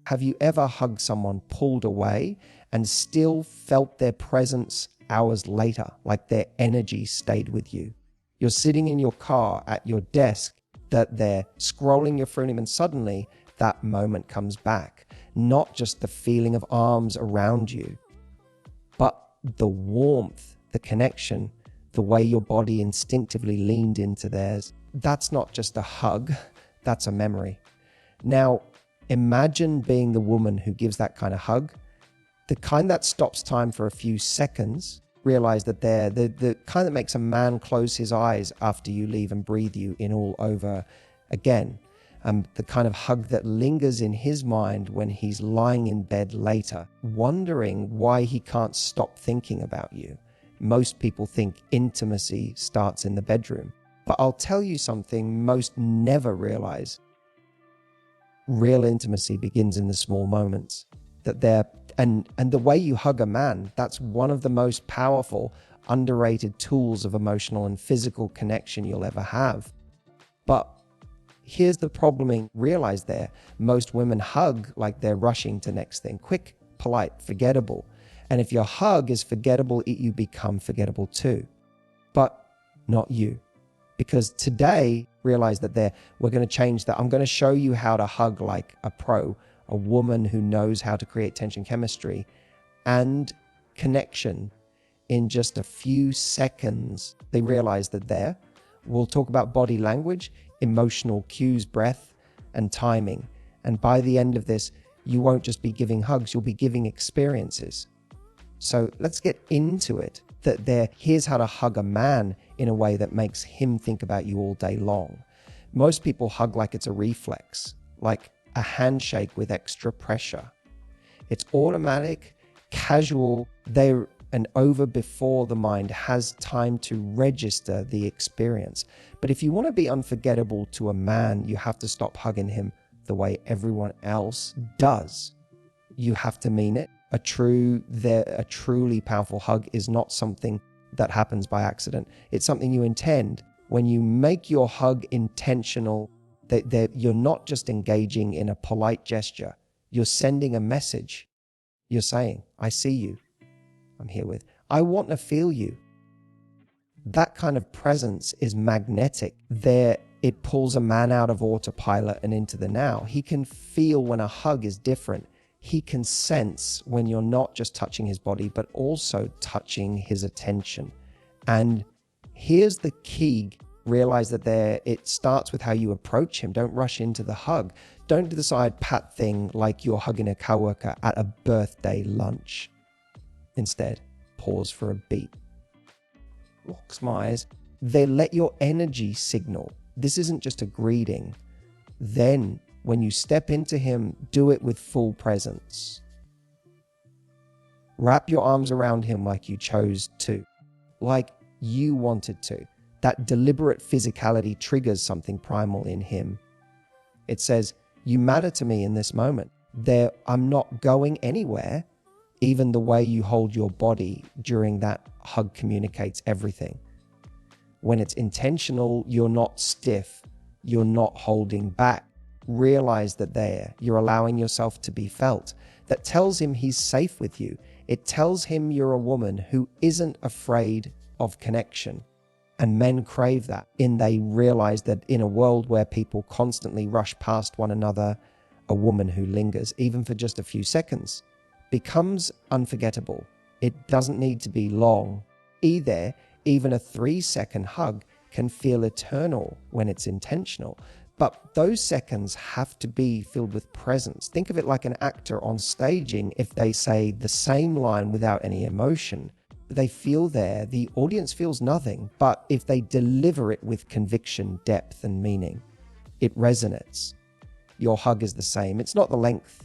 Have you ever hugged someone, pulled away, and still felt their presence hours later, like their energy stayed with you? You're sitting in your car at your desk, that they're scrolling your phone, and suddenly that moment comes back. Not just the feeling of arms around you, but the warmth, the connection, the way your body instinctively leaned into theirs. That's not just a hug, that's a memory. Now, imagine being the woman who gives that kind of hug, the kind that stops time for a few seconds. Realize that they're the kind that makes a man close his eyes after you leave and breathe you in all over again. The kind of hug that lingers in his mind when he's lying in bed later, wondering why he can't stop thinking about you. Most people think intimacy starts in the bedroom, but I'll tell you something most never realize. Real intimacy begins in the small moments. And the way you hug a man, that's one of the most powerful, underrated tools of emotional and physical connection you'll ever have. But here's the problem, realize there, most women hug like they're rushing to next thing. Quick, polite, forgettable. And if your hug is forgettable, you become forgettable too. But not you. Because today, realize that we're going to change that. I'm going to show you how to hug like a pro, a woman who knows how to create tension chemistry and connection in just a few seconds. They realize that we'll talk about body language, emotional cues, breath, and timing. And by the end of this, you won't just be giving hugs, you'll be giving experiences. So let's get into it. Here's how to hug a man in a way that makes him think about you all day long. Most people hug like it's a reflex, like a handshake with extra pressure. It's automatic, casual, and over before the mind has time to register the experience. But if you want to be unforgettable to a man, you have to stop hugging him the way everyone else does. You have to mean it. A truly powerful hug is not something that happens by accident. It's something you intend. When you make your hug intentional, you're not just engaging in a polite gesture. You're sending a message. You're saying, I see you. I'm here with. I want to feel you. That kind of presence is magnetic. It pulls a man out of autopilot and into the now. He can feel when a hug is different. He can sense when you're not just touching his body, but also touching his attention. And here's the key. Realize that it starts with how you approach him. Don't rush into the hug. Don't do the side pat thing like you're hugging a coworker at a birthday lunch. Instead, pause for a beat. Locks my eyes. They let your energy signal. This isn't just a greeting. Then, when you step into him, do it with full presence. Wrap your arms around him like you chose to, like you wanted to. That deliberate physicality triggers something primal in him. It says, you matter to me in this moment. I'm not going anywhere. Even the way you hold your body during that hug communicates everything. When it's intentional, you're not stiff. You're not holding back. Realize that you're allowing yourself to be felt. That tells him he's safe with you. It tells him you're a woman who isn't afraid of connection. And men crave that. They realize that in a world where people constantly rush past one another, a woman who lingers, even for just a few seconds, becomes unforgettable. It doesn't need to be long. Even a 3-second hug can feel eternal when it's intentional. But those seconds have to be filled with presence. Think of it like an actor on staging. If they say the same line without any emotion, they feel the audience feels nothing. But if they deliver it with conviction, depth, and meaning, it resonates. Your hug is the same. It's not the length.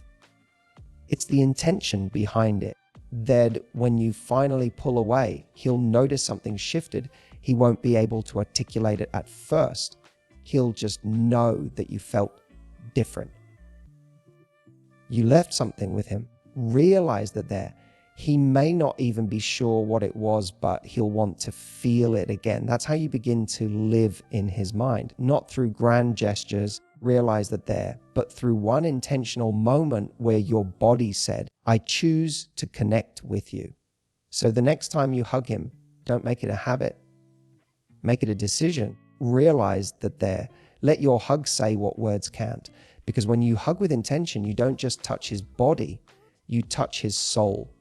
It's the intention behind it. That when you finally pull away, he'll notice something shifted. He won't be able to articulate it at first. He'll just know that you felt different. You left something with him. Realize that he may not even be sure what it was, but he'll want to feel it again. That's how you begin to live in his mind, not through grand gestures, realize that there, but through one intentional moment where your body said, I choose to connect with you. So the next time you hug him, don't make it a habit. Make it a decision. Realize that there. Let your hug say what words can't. Because when you hug with intention, you don't just touch his body, you touch his soul.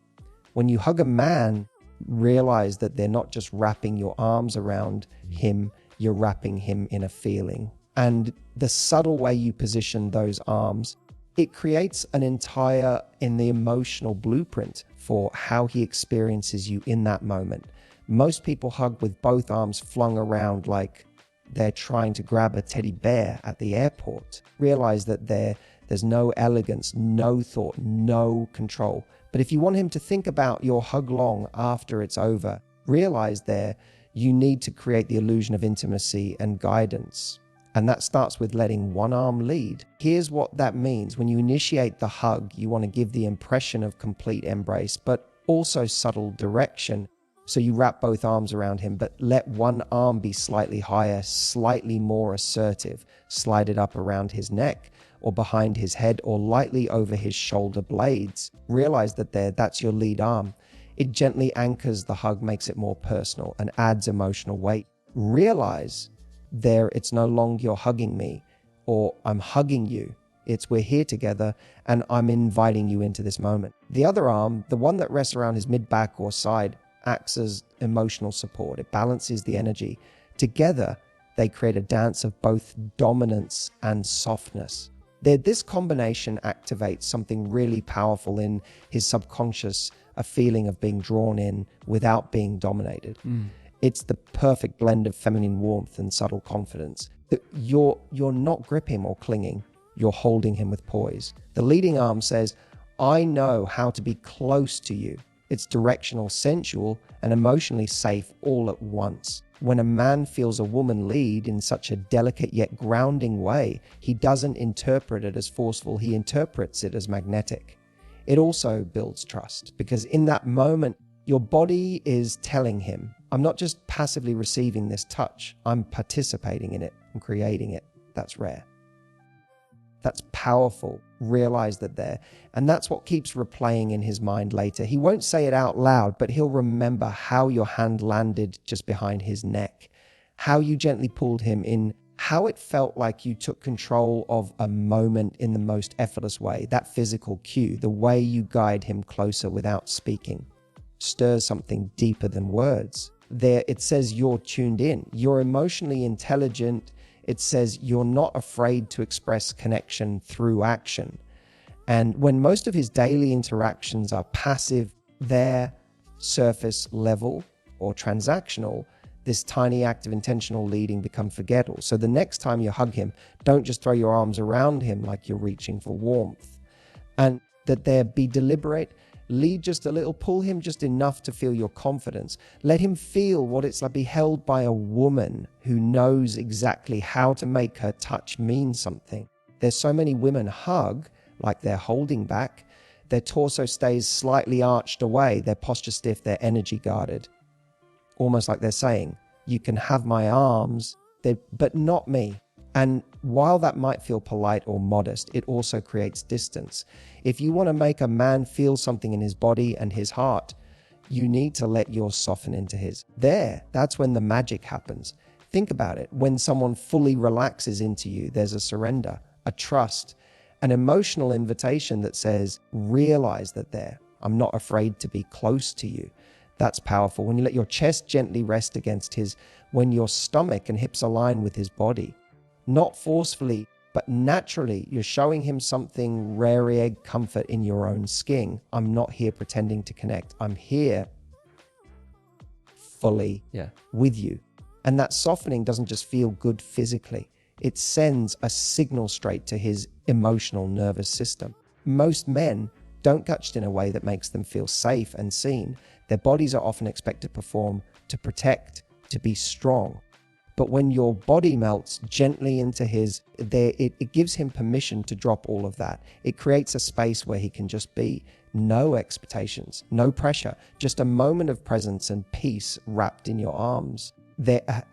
When you hug a man, realize that they're not just wrapping your arms around him, you're wrapping him in a feeling. And the subtle way you position those arms, it creates in the emotional blueprint for how he experiences you in that moment. Most people hug with both arms flung around like they're trying to grab a teddy bear at the airport. Realize that there's no elegance, no thought, no control. But if you want him to think about your hug long after it's over, realize you need to create the illusion of intimacy and guidance. And that starts with letting one arm lead. Here's what that means. When you initiate the hug, you want to give the impression of complete embrace, but also subtle direction. So you wrap both arms around him, but let one arm be slightly higher, slightly more assertive. Slide it up around his neck or behind his head or lightly over his shoulder blades. Realize that that's your lead arm. It gently anchors the hug, makes it more personal and adds emotional weight. Realize it's no longer you're hugging me or I'm hugging you. It's we're here together and I'm inviting you into this moment. The other arm, the one that rests around his mid-back or side, acts as emotional support. It balances the energy. Together, they create a dance of both dominance and softness. This combination activates something really powerful in his subconscious, a feeling of being drawn in without being dominated. It's the perfect blend of feminine warmth and subtle confidence. You're not gripping or clinging. You're holding him with poise. The leading arm says, I know how to be close to you. It's directional, sensual, and emotionally safe all at once. When a man feels a woman lead in such a delicate yet grounding way, he doesn't interpret it as forceful, he interprets it as magnetic. It also builds trust because in that moment, your body is telling him, I'm not just passively receiving this touch, I'm participating in it, I'm creating it. That's rare. That's powerful. Realize that there. And that's what keeps replaying in his mind later. He won't say it out loud, but he'll remember how your hand landed just behind his neck, how you gently pulled him in, how it felt like you took control of a moment in the most effortless way. That physical cue, the way you guide him closer without speaking, stirs something deeper than words. There, it says you're tuned in. You're emotionally intelligent. It says you're not afraid to express connection through action. And when most of his daily interactions are passive, they're surface level or transactional, this tiny act of intentional leading becomes forgettable. So the next time you hug him, don't just throw your arms around him like you're reaching for warmth. And that there be deliberate. Lead just a little, pull him just enough to feel your confidence. Let him feel what it's like to be held by a woman who knows exactly how to make her touch mean something. There's so many women hug like they're holding back. Their torso stays slightly arched away, their posture stiff, their energy guarded. Almost like they're saying, you can have my arms, but not me. And while that might feel polite or modest, it also creates distance. If you want to make a man feel something in his body and his heart, you need to let yours soften into his. That's when the magic happens. Think about it. When someone fully relaxes into you, there's a surrender, a trust, an emotional invitation that says, realize that I'm not afraid to be close to you. That's powerful. When you let your chest gently rest against his, when your stomach and hips align with his body, not forcefully, but naturally, you're showing him something rare egg comfort in your own skin. I'm not here pretending to connect. I'm here fully with you. And that softening doesn't just feel good physically. It sends a signal straight to his emotional nervous system. Most men don't touch in a way that makes them feel safe and seen. Their bodies are often expected to perform, to protect, to be strong. But when your body melts gently into his, it gives him permission to drop all of that. It creates a space where he can just be. No expectations, no pressure, just a moment of presence and peace wrapped in your arms.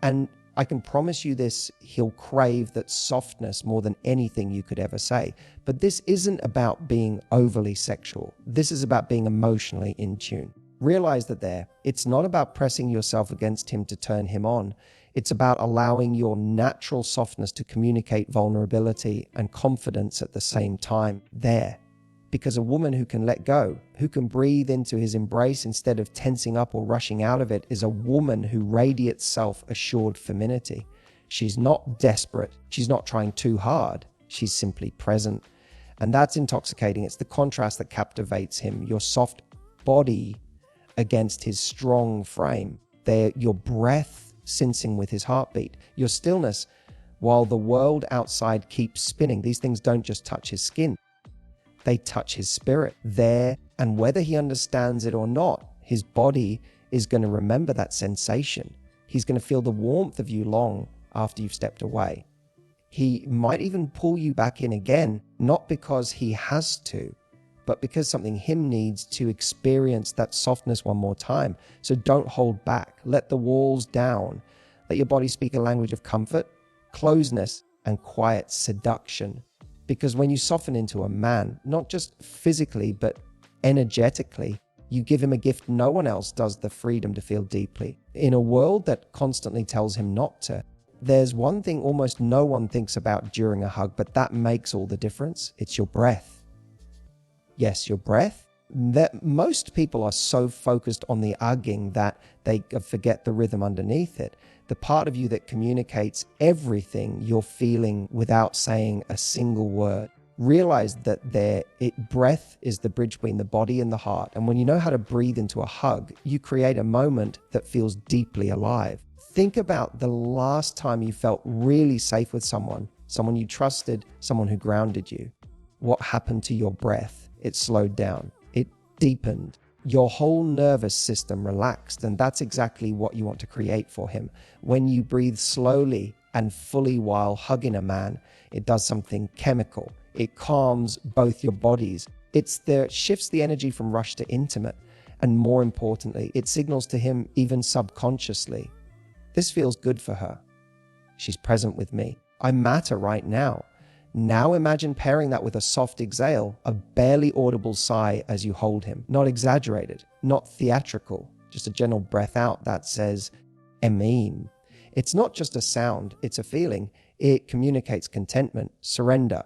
And I can promise you this, he'll crave that softness more than anything you could ever say. But this isn't about being overly sexual. This is about being emotionally in tune. Realize that it's not about pressing yourself against him to turn him on. It's about allowing your natural softness to communicate vulnerability and confidence at the same time there. Because a woman who can let go, who can breathe into his embrace instead of tensing up or rushing out of it, is a woman who radiates self-assured femininity. She's not desperate. She's not trying too hard. She's simply present. And that's intoxicating. It's the contrast that captivates him. Your soft body against his strong frame. Your breath syncing with his heartbeat. Your stillness while the world outside keeps spinning. These things don't just touch his skin. They touch his spirit there, and whether he understands it or not, his body is going to remember that sensation. He's going to feel the warmth of you long after you've stepped away. He might even pull you back in again, not because he has to, but because something him needs to experience that softness one more time. So don't hold back. Let the walls down. Let your body speak a language of comfort, closeness, and quiet seduction. Because when you soften into a man, not just physically, but energetically, you give him a gift no one else does, the freedom to feel deeply. In a world that constantly tells him not to, there's one thing almost no one thinks about during a hug, but that makes all the difference. It's your breath. Yes, your breath. That most people are so focused on the hugging that they forget the rhythm underneath it. The part of you that communicates everything you're feeling without saying a single word. Realize that breath is the bridge between the body and the heart. And when you know how to breathe into a hug, you create a moment that feels deeply alive. Think about the last time you felt really safe with someone you trusted, someone who grounded you. What happened to your breath? It slowed down. It deepened. Your whole nervous system relaxed, and that's exactly what you want to create for him. When you breathe slowly and fully while hugging a man, it does something chemical. It calms both your bodies. It shifts the energy from rush to intimate, and more importantly, it signals to him even subconsciously, this feels good for her. She's present with me. I matter right now. Now imagine pairing that with a soft exhale, a barely audible sigh as you hold him. Not exaggerated, not theatrical, just a gentle breath out that says, Emeem. It's not just a sound, it's a feeling. It communicates contentment, surrender,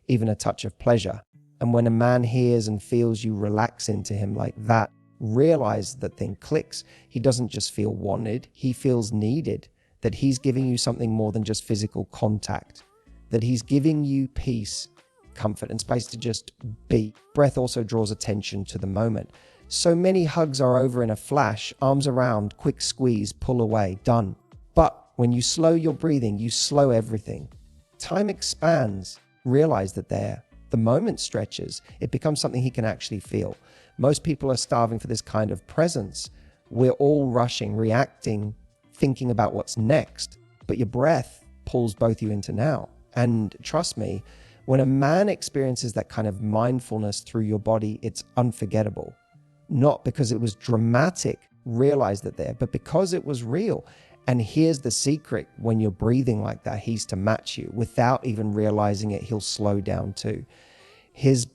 even a touch of pleasure. And when a man hears and feels you relax into him like that, realize that thing clicks. He doesn't just feel wanted, he feels needed, that he's giving you something more than just physical contact. That he's giving you peace, comfort, and space to just be. Breath also draws attention to the moment. So many hugs are over in a flash, arms around, quick squeeze, pull away, done. But when you slow your breathing, you slow everything. Time expands. Realize that the moment stretches. It becomes something he can actually feel. Most people are starving for this kind of presence. We're all rushing, reacting, thinking about what's next. But your breath pulls both you into now. And trust me, when a man experiences that kind of mindfulness through your body, it's unforgettable. Not because it was dramatic, realize that but because it was real. And here's the secret: when you're breathing like that, he's to match you. Without even realizing it, he'll slow down too. His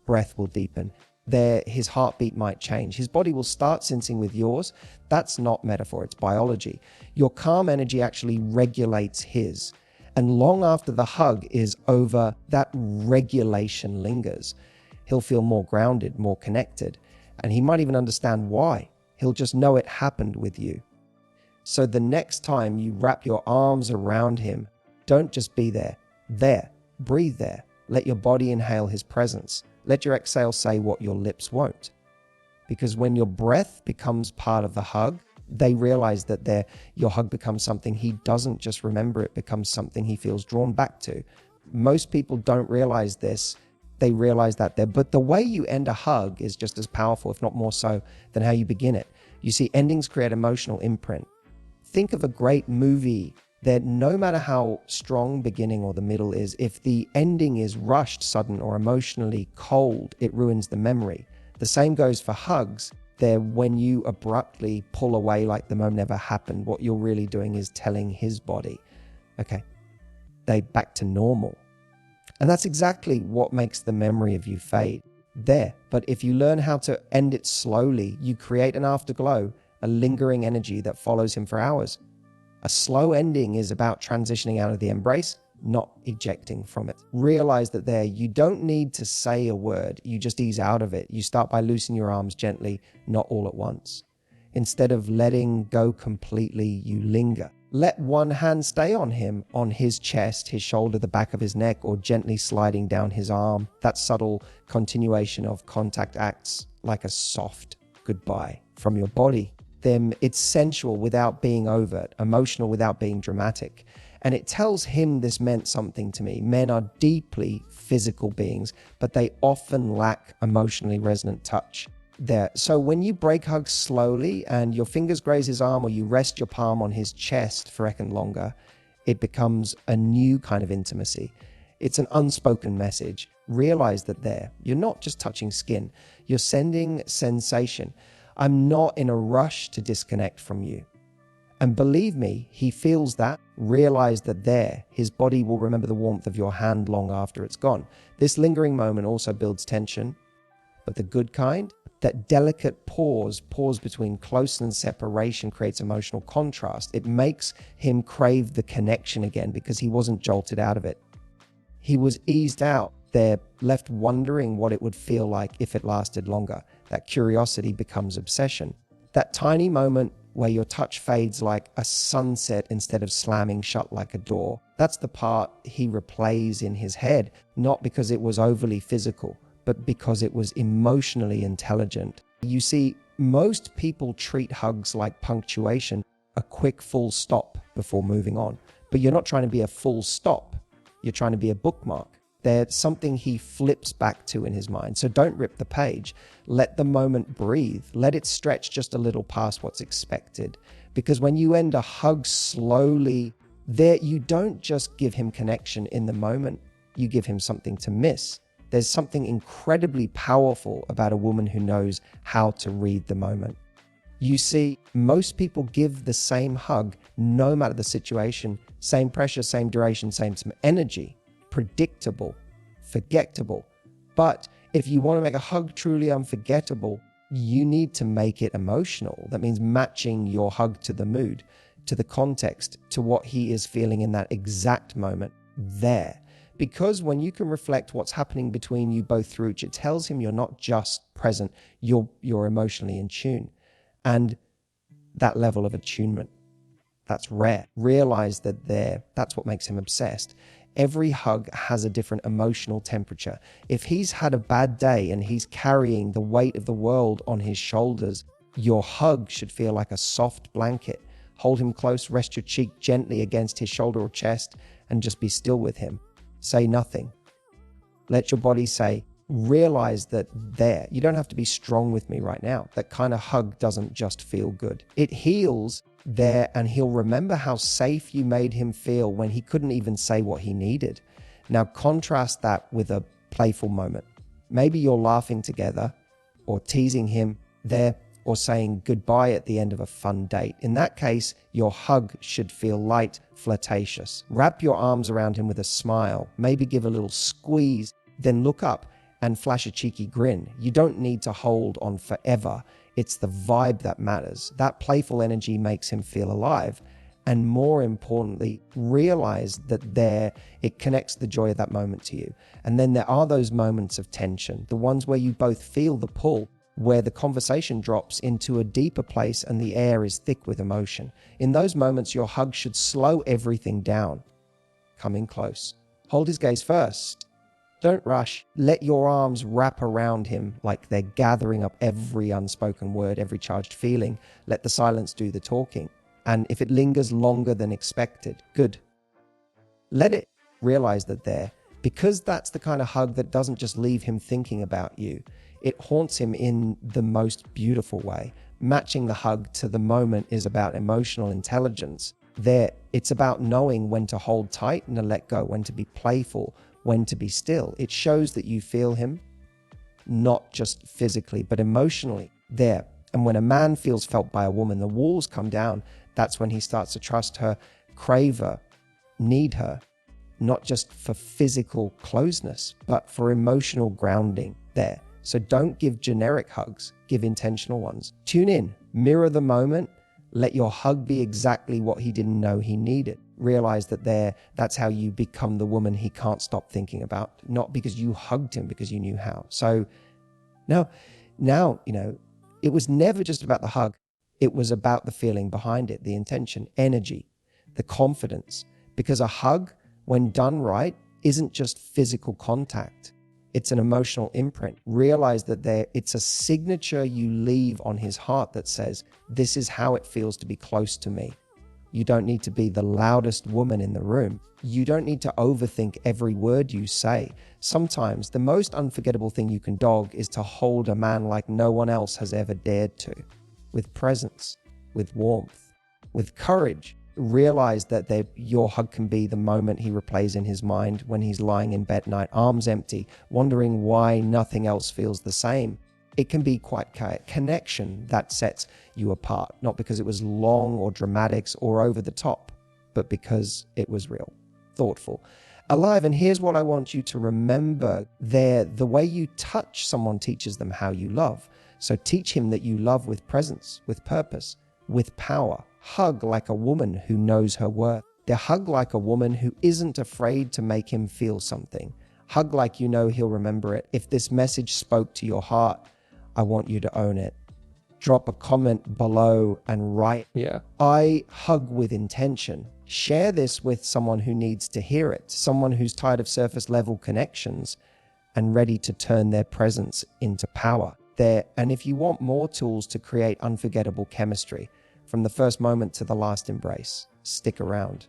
breath will deepen. His heartbeat might change. His body will start sensing with yours. That's not metaphor, it's biology. Your calm energy actually regulates his. And long after the hug is over, that regulation lingers. He'll feel more grounded, more connected, and he might even understand why. He'll just know it happened with you. So the next time you wrap your arms around him, don't just be there. Breathe there. Let your body inhale his presence. Let your exhale say what your lips won't. Because when your breath becomes part of the hug, they realize that your hug becomes something he doesn't just remember, it becomes something he feels drawn back to. Most people don't realize this. They realize that but the way you end a hug is just as powerful, if not more so, than how you begin it. You see, endings create emotional imprint. Think of a great movie that no matter how strong beginning or the middle is, if the ending is rushed, sudden, or emotionally cold, it ruins the memory. The same goes for hugs. There, when you abruptly pull away like the moment never happened, what you're really doing is telling his body, okay, they back to normal. And that's exactly what makes the memory of you fade. There. But if you learn how to end it slowly, you create an afterglow, a lingering energy that follows him for hours. A slow ending is about transitioning out of the embrace, not ejecting from it. Realize that there, you don't need to say a word. You just ease out of it. You start by loosening your arms gently, not all at once. Instead of letting go completely, you linger. Let one hand stay on him, on his chest, his shoulder, the back of his neck, or gently sliding down his arm. That subtle continuation of contact acts like a soft goodbye from your body. Then it's sensual without being overt, emotional without being dramatic. And it tells him this meant something to me. Men are deeply physical beings, but they often lack emotionally resonant touch. There. So when you break hug slowly and your fingers graze his arm or you rest your palm on his chest for a second longer, it becomes a new kind of intimacy. It's an unspoken message. Realize that there, you're not just touching skin, you're sending sensation. I'm not in a rush to disconnect from you. And believe me, he feels that. Realize that there, his body will remember the warmth of your hand long after it's gone. This lingering moment also builds tension, but the good kind. That delicate pause between closeness and separation creates emotional contrast. It makes him crave the connection again because he wasn't jolted out of it. He was eased out. They're left wondering what it would feel like if it lasted longer. That curiosity becomes obsession. That tiny moment where your touch fades like a sunset instead of slamming shut like a door. That's the part he replays in his head, not because it was overly physical, but because it was emotionally intelligent. You see, most people treat hugs like punctuation, a quick full stop before moving on. But you're not trying to be a full stop. You're trying to be a bookmark. There's something he flips back to in his mind. So don't rip the page. Let the moment breathe. Let it stretch just a little past what's expected. Because when you end a hug slowly, there you don't just give him connection in the moment. You give him something to miss. There's something incredibly powerful about a woman who knows how to read the moment. You see, most people give the same hug, no matter the situation, same pressure, same duration, same energy, predictable, forgettable. But if you want to make a hug truly unforgettable, you need to make it emotional. That means matching your hug to the mood, to the context, to what he is feeling in that exact moment there. Because when you can reflect what's happening between you both through each, it tells him you're not just present, you're emotionally in tune. And that level of attunement, that's rare. Realize that that's what makes him obsessed. Every hug has a different emotional temperature. If he's had a bad day and he's carrying the weight of the world on his shoulders, your hug should feel like a soft blanket. Hold him close, rest your cheek gently against his shoulder or chest, and just be still with him. Say nothing. Let your body say, realize that you don't have to be strong with me right now. That kind of hug doesn't just feel good. It heals there, and he'll remember how safe you made him feel when he couldn't even say what he needed. Now contrast that with a playful moment. Maybe you're laughing together or teasing him there, or saying goodbye at the end of a fun date. In that case, your hug should feel light, flirtatious. Wrap your arms around him with a smile, maybe give a little squeeze, then look up and flash a cheeky grin. You don't need to hold on forever. It's the vibe that matters. That playful energy makes him feel alive. And more importantly, realize that it connects the joy of that moment to you. And then there are those moments of tension, the ones where you both feel the pull, where the conversation drops into a deeper place and the air is thick with emotion. In those moments, your hug should slow everything down. Come in close. Hold his gaze first. Don't rush. Let your arms wrap around him like they're gathering up every unspoken word, every charged feeling. Let the silence do the talking. And if it lingers longer than expected, good. Let it realize that because that's the kind of hug that doesn't just leave him thinking about you. It haunts him in the most beautiful way. Matching the hug to the moment is about emotional intelligence. It's about knowing when to hold tight and to let go, when to be playful, when to be still. It shows that you feel him, not just physically, but emotionally. And when a man feels felt by a woman, the walls come down. That's when he starts to trust her, crave her, need her, not just for physical closeness, but for emotional grounding there. So don't give generic hugs, give intentional ones. Tune in, mirror the moment, let your hug be exactly what he didn't know he needed. Realize that that's how you become the woman he can't stop thinking about, not because you hugged him because you knew how. So now, it was never just about the hug. It was about the feeling behind it, the intention, energy, the confidence. Because a hug, when done right, isn't just physical contact. It's an emotional imprint. Realize that it's a signature you leave on his heart that says, this is how it feels to be close to me. You don't need to be the loudest woman in the room. You don't need to overthink every word you say. Sometimes the most unforgettable thing you can dog is to hold a man like no one else has ever dared to. With presence, with warmth, with courage. Realize that your hug can be the moment he replays in his mind when he's lying in bed at night, arms empty, wondering why nothing else feels the same. It can be quite connection that sets you apart, not because it was long or dramatic or over the top, but because it was real, thoughtful, alive. And here's what I want you to remember there. The way you touch someone teaches them how you love. So teach him that you love with presence, with purpose, with power. Hug like a woman who knows her worth. Hug like a woman who isn't afraid to make him feel something. Hug like you know he'll remember it. If this message spoke to your heart, I want you to own it. Drop a comment below and write, I hug with intention. Share this with someone who needs to hear it, someone who's tired of surface level connections and ready to turn their presence into power. And if you want more tools to create unforgettable chemistry, from the first moment to the last embrace, stick around.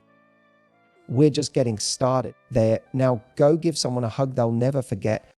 We're just getting started there. Now go give someone a hug they'll never forget.